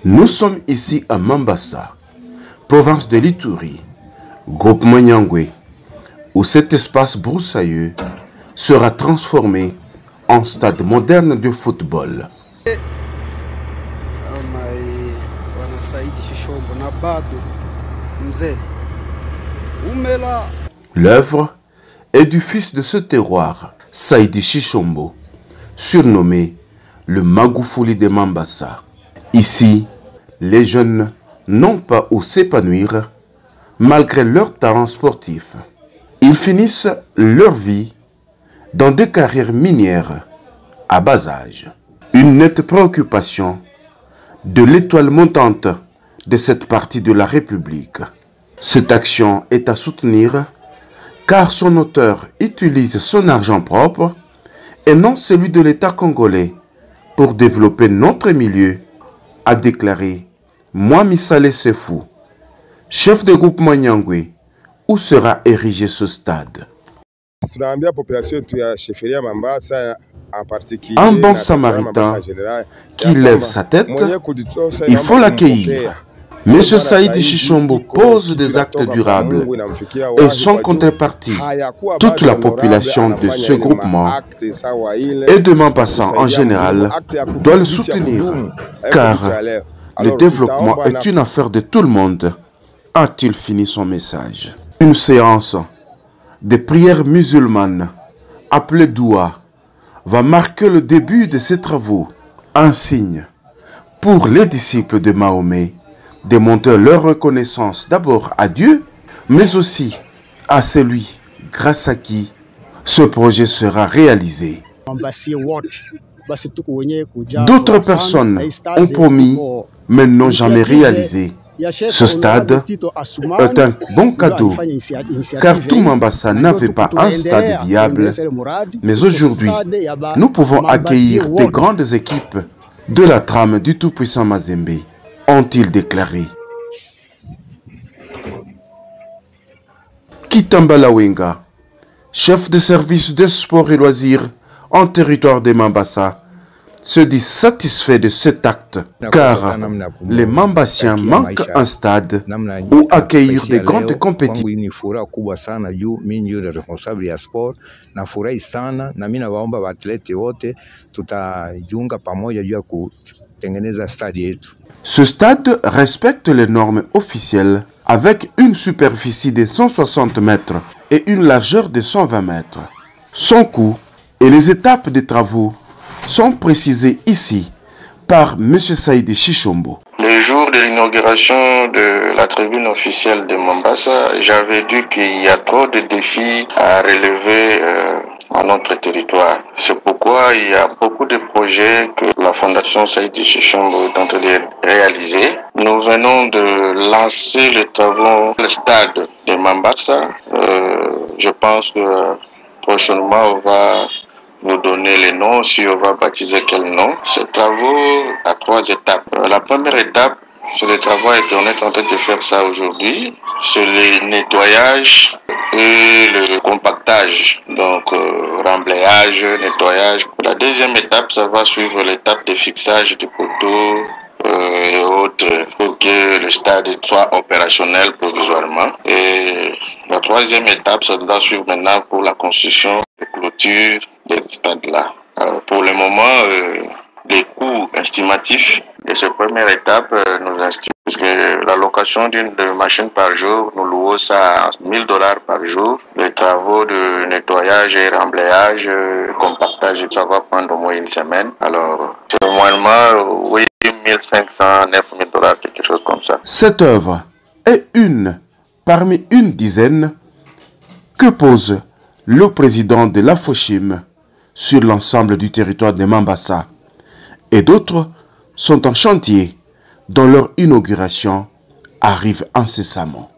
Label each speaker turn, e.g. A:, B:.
A: Nous sommes ici à Mambasa, province de l'Ituri, groupement Nyangwe, où cet espace broussailleux sera transformé en stade moderne de football. L'œuvre est du fils de ce terroir, Saïdi Chichombo, surnommé le Magoufouli de Mambasa. Ici, les jeunes n'ont pas où s'épanouir malgré leur talent sportif. Ils finissent leur vie dans des carrières minières à bas âge. Une nette préoccupation de l'étoile montante de cette partie de la République. Cette action est à soutenir car son auteur utilise son argent propre et non celui de l'État congolais pour développer notre milieu, a déclaré Mwami Saleh Sefou, chef de groupement Nyangwe, où sera érigé ce stade. Un bon samaritain qui lève sa tête, il faut l'accueillir. Monsieur Saïdi Chichombo pose des actes durables et sans contrepartie, toute la population de ce groupement et de Mambasa en général doit le soutenir car le développement est une affaire de tout le monde, a-t-il fini son message. Une séance de prières musulmanes appelée Doua va marquer le début de ces travaux, un signe pour les disciples de Mahomet de montrer leur reconnaissance d'abord à Dieu, mais aussi à celui grâce à qui ce projet sera réalisé. D'autres personnes ont promis, mais n'ont jamais réalisé. Ce stade est un bon cadeau, car tout Mambasa n'avait pas un stade viable, mais aujourd'hui, nous pouvons accueillir des grandes équipes de la trame du tout-puissant Mazembe, ont-ils déclaré. Kitambala Wenga, chef de service de sport et loisirs en territoire de Mambasa, se dit satisfait de cet acte, car les Mambassiens manquent un stade où accueillir des grandes compétitions. Ce stade respecte les normes officielles avec une superficie de 160 mètres et une largeur de 120 mètres. Son coût et les étapes des travaux sont précisés ici par M. Saïdi Chichombo.
B: Le jour de l'inauguration de la tribune officielle de Mambasa, j'avais dit qu'il y a trop de défis à relever à notre territoire. C'est pourquoi il y a beaucoup de projets que la Fondation Saïdi Chichombo est en train de réaliser. Nous venons de lancer les travaux, le stade de Mambasa. Je pense que prochainement on va vous donner les noms, si on va baptiser quel nom. Ces travaux à 3 étapes. La première étape, c'est le travail qu'on est en train de faire ça aujourd'hui. C'est le nettoyage et le compactage. Donc, remblayage, nettoyage. La deuxième étape, ça va suivre l'étape de fixage du poteau et autres pour que le stade soit opérationnel provisoirement. Et la troisième étape, ça doit suivre maintenant pour la construction de clôture de ce stade-là. Alors, pour le moment, les coûts estimatifs de cette première étape nous estiment, puisque la location d'une machine par jour, nous louons ça à $1000 par jour. Les travaux de nettoyage et remblayage, compactage, ça va prendre au moins une semaine. Alors, c'est normalement, oui, 1500, 9000 $, quelque chose comme ça.
A: Cette œuvre est une parmi une dizaine que pose le président de la FOCHIM sur l'ensemble du territoire de Mambasa. Et d'autres sont en chantier dont leur inauguration arrive incessamment.